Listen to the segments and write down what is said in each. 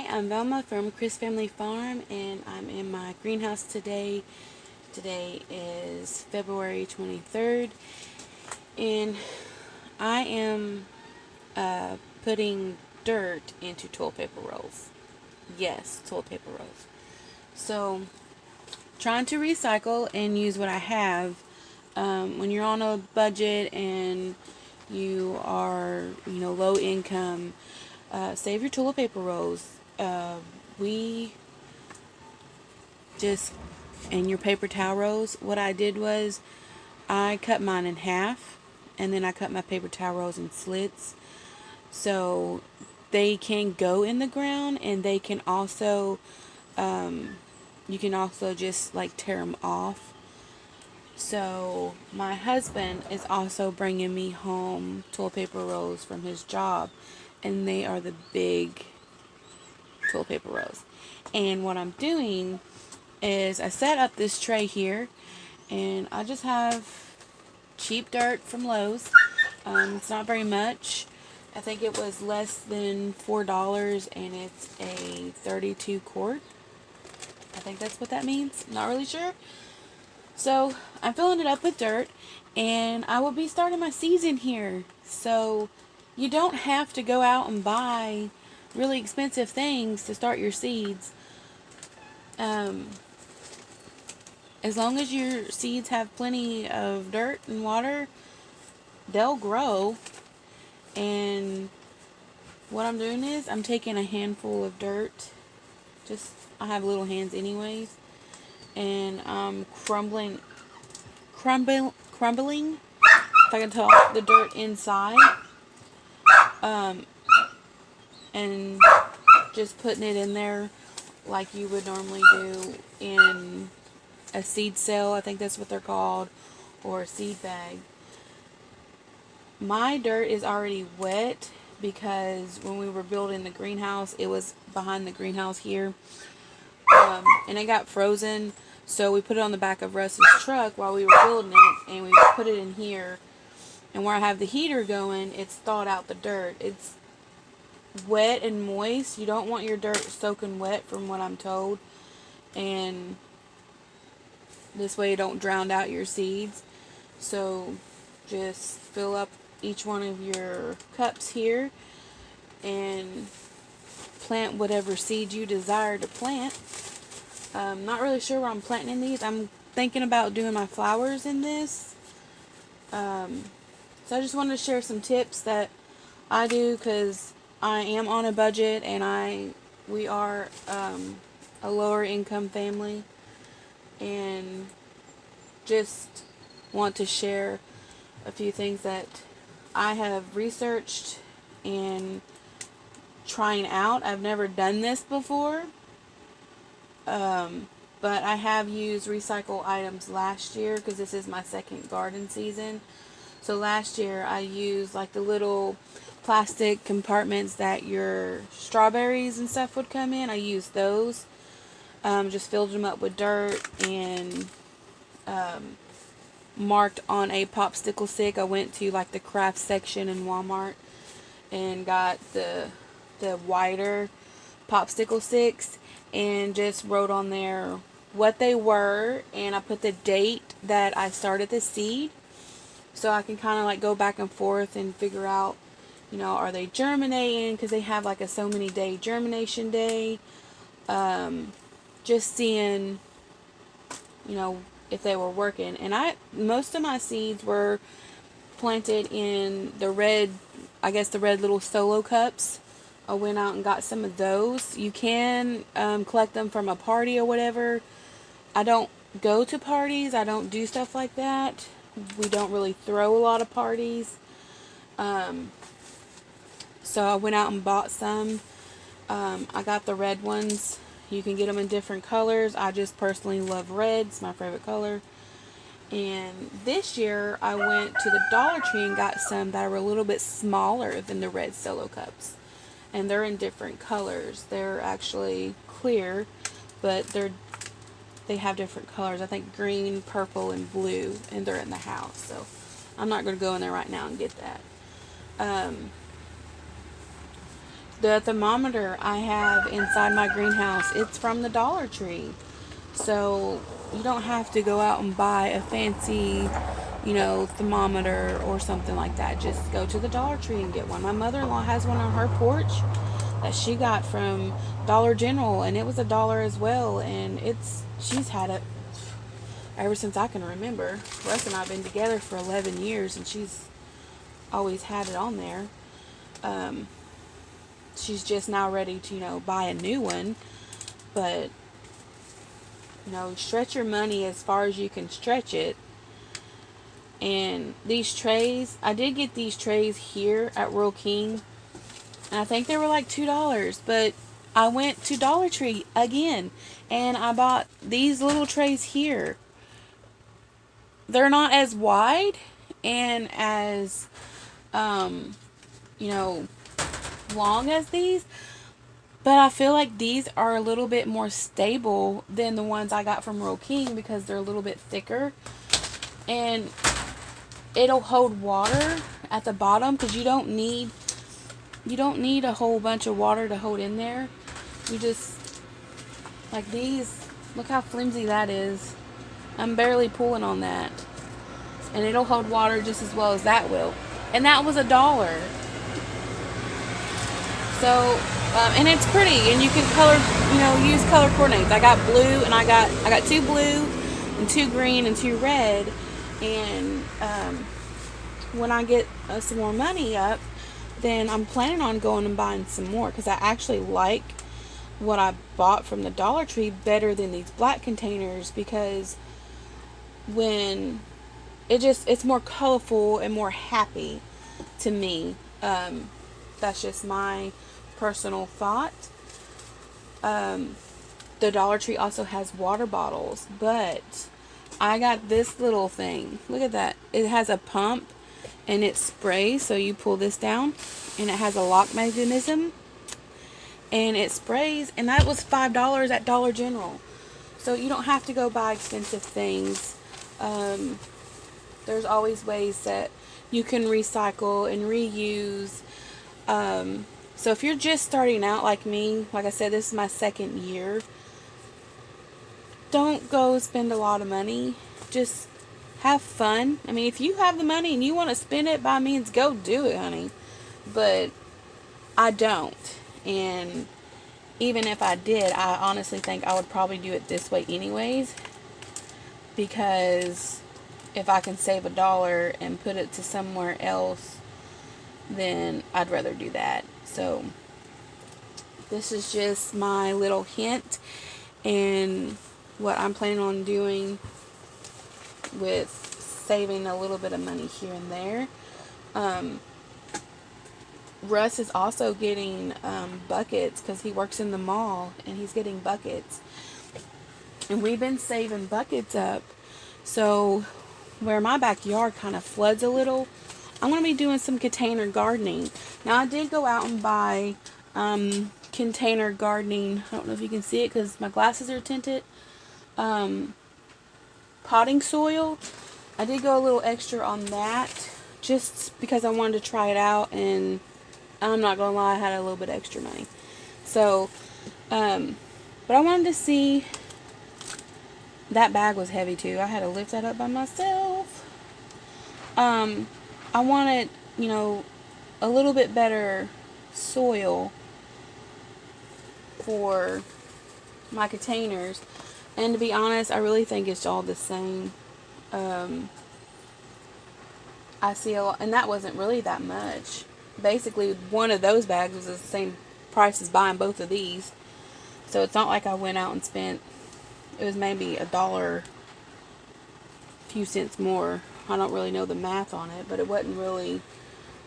Hi, I'm Velma from Chris Family Farm, and I'm in my greenhouse today. Today is February 23rd, and I am putting dirt into toilet paper rolls. Yes, toilet paper rolls. So, trying to recycle and use what I have. When you're on a budget and you are, low income, save your toilet paper rolls. We just and your paper towel rolls. What I did was I cut mine in half, and then I cut my paper towel rolls in slits, so they can go in the ground, and they can also you can also just like tear them off. So my husband is also bringing me home toilet paper rolls from his job, and they are the big toilet paper rolls. And what I'm doing is I set up this tray here, and I just have cheap dirt from Lowe's. It's not very much. I think it was less than $4, and it's a 32 quart. I think that's what that means. Not really sure. So I'm filling it up with dirt, and I will be starting my season here. So you don't have to go out and buy really expensive things to start your seeds. Um, as long as your seeds have plenty of dirt and water, they'll grow. And what I'm doing is I'm taking a handful of dirt. Just, I have little hands anyways, and I'm crumbling, if I can talk, the dirt inside, and just putting it in there like you would normally do in a seed cell. I think that's what they're called, or a seed bag. My dirt is already wet because when we were building the greenhouse, it was behind the greenhouse here, and it got frozen. So we put it on the back of Russ's truck while we were building it, and we put it in here. And where I have the heater going, it's thawed out the dirt. It's wet and moist. You don't want your dirt soaking wet, from what I'm told. And this way you don't drown out your seeds. So just fill up each one of your cups here and plant whatever seed you desire to plant. Not really sure where I'm planting these. I'm thinking about doing my flowers in this. So I just wanted to share some tips that I do, because I am on a budget, and we are a lower income family, and just want to share a few things that I have researched and trying out. I've never done this before, but I have used recycle items last year because this is my second garden season. So last year I used like the little plastic compartments that your strawberries and stuff would come in. I used those. Just filled them up with dirt and marked on a popsicle stick. I went to like the craft section in Walmart and got the wider popsicle sticks, and just wrote on there what they were, and I put the date that I started the seed, so I can kind of like go back and forth and figure out, are they germinating, because they have like a so many day germination day. Just seeing, if they were working. And most of my seeds were planted in the red, I guess the red little solo cups. I went out and got some of those. You can collect them from a party or whatever. I don't go to parties. I don't do stuff like that. We don't really throw a lot of parties. So I went out and bought some. I got the red ones. You can get them in different colors. I just personally love red. It's my favorite color. And this year I went to the Dollar Tree and got some that are a little bit smaller than the red solo cups. And they're in different colors. They're actually clear, but they have different colors. I think green, purple, and blue, and they're in the house. So I'm not going to go in there right now and get that. The thermometer I have inside my greenhouse, it's from the Dollar Tree. So you don't have to go out and buy a fancy, thermometer or something like that. Just go to the Dollar Tree and get one. My mother-in-law has one on her porch that she got from Dollar General, and it was $1 as well. And she's had it ever since I can remember. Russ and I've been together for 11 years, and she's always had it on there. She's just now ready to, buy a new one. But, stretch your money as far as you can stretch it. And these trays, I did get these trays here at Rural King, and I think they were like $2. But I went to Dollar Tree again, and I bought these little trays here. They're not as wide and as, long as these, but I feel like these are a little bit more stable than the ones I got from Rural King because they're a little bit thicker. And it'll hold water at the bottom because you don't need a whole bunch of water to hold in there. You just, like these, look how flimsy that is. I'm barely pulling on that. And it'll hold water just as well as that will. And that was $1. So, and it's pretty, and you can use color coordinates. I got blue, and I got 2 blue, and 2 green, and 2 red. And when I get some more money up, then I'm planning on going and buying some more, because I actually like what I bought from the Dollar Tree better than these black containers, because when it's more colorful and more happy to me. That's just my personal thought. The Dollar Tree also has water bottles, but I got this little thing. Look at that. It has a pump and it sprays, so you pull this down and it has a lock mechanism and it sprays, and that was $5 at Dollar General. So you don't have to go buy expensive things. There's always ways that you can recycle and reuse. So if you're just starting out like me, like I said, this is my 2nd year, don't go spend a lot of money. Just have fun. I mean, if you have the money and you want to spend it, by means, go do it, honey. But I don't. And even if I did, I honestly think I would probably do it this way anyways. Because if I can save $1 and put it to somewhere else, then I'd rather do that. So this is just my little hint and what I'm planning on doing with saving a little bit of money here and there. Russ is also getting buckets because he works in the mall, and he's getting buckets. And we've been saving buckets up. So where my backyard kind of floods a little, I'm going to be doing some container gardening. Now, I did go out and buy container gardening. I don't know if you can see it because my glasses are tinted. Potting soil. I did go a little extra on that just because I wanted to try it out, and I'm not going to lie, I had a little bit extra money. So, but I wanted to see. That bag was heavy too. I had to lift that up by myself. I wanted, a little bit better soil for my containers. And to be honest, I really think it's all the same. I see a lot, and that wasn't really that much. Basically, one of those bags was the same price as buying both of these. So it's not like I went out and spent, it was maybe $1, a few cents more. I don't really know the math on it, but it wasn't really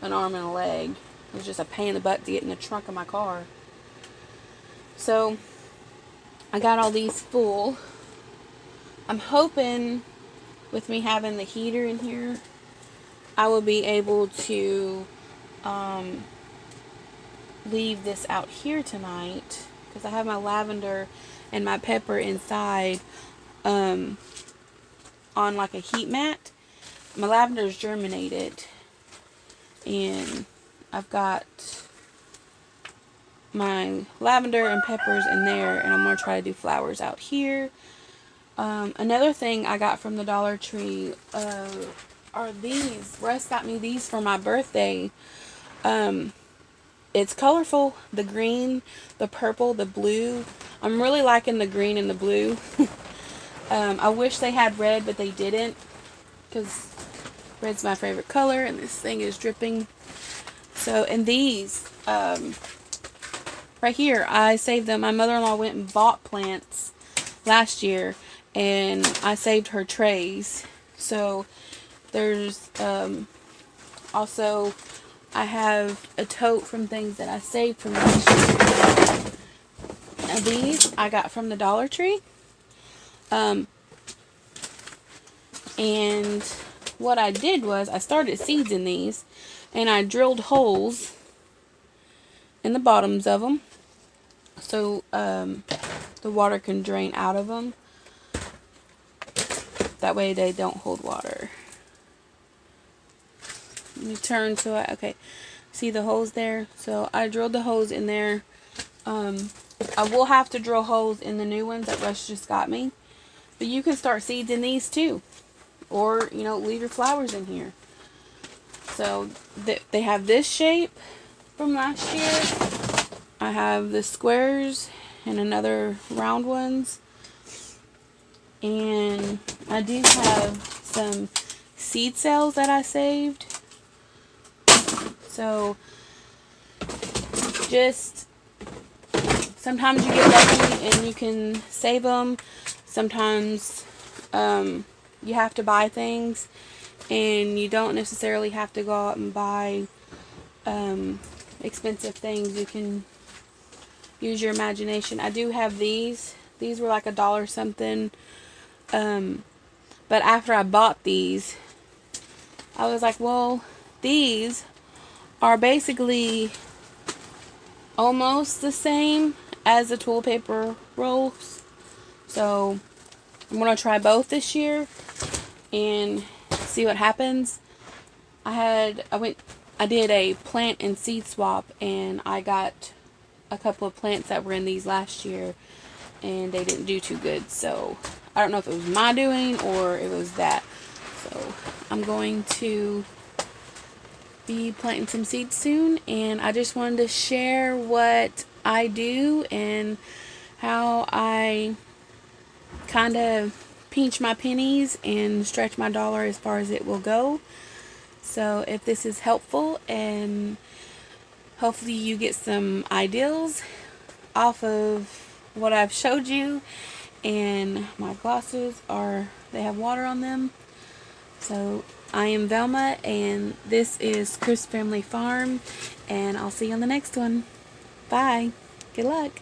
an arm and a leg. It was just a pain in the butt to get in the trunk of my car. So I got all these full. I'm hoping with me having the heater in here, I will be able to leave this out here tonight, because I have my lavender and my pepper inside on like a heat mat. My lavender's germinated, and I've got my lavender and peppers in there, and I'm going to try to do flowers out here. Another thing I got from the Dollar Tree are these. Russ got me these for my birthday. It's colorful. The green, the purple, the blue. I'm really liking the green and the blue. I wish they had red, but they didn't, because red's my favorite color, and this thing is dripping. So, and these, right here, I saved them. My mother-in-law went and bought plants last year, and I saved her trays. So there's also, I have a tote from things that I saved from last year. Now these I got from the Dollar Tree. And what I did was I started seeds in these, and I drilled holes in the bottoms of them so the water can drain out of them. That way they don't hold water. Let me turn so okay, see the holes there? So I drilled the holes in there. I will have to drill holes in the new ones that Russ just got me, but you can start seeds in these too, or you know, leave your flowers in here. So they have this shape from last year. I have the squares and another round ones. And I do have some seed cells that I saved. So just sometimes you get lucky and you can save them. Sometimes you have to buy things, and you don't necessarily have to go out and buy expensive things. You can use your imagination. I do have these. These were like $1 something. But after I bought these, I was like, well, these are basically almost the same as the toilet paper rolls. So I'm going to try both this year and see what happens. I did a plant and seed swap, and I got a couple of plants that were in these last year, and they didn't do too good. So I don't know if it was my doing or it was that. So I'm going to be planting some seeds soon, and I just wanted to share what I do and how I kind of pinch my pennies and stretch my dollar as far as it will go. So if this is helpful, and hopefully you get some ideas off of what I've showed you. And my glasses they have water on them. So I am Velma, and this is Chris Family Farm, and I'll see you on the next one. Bye. Good luck.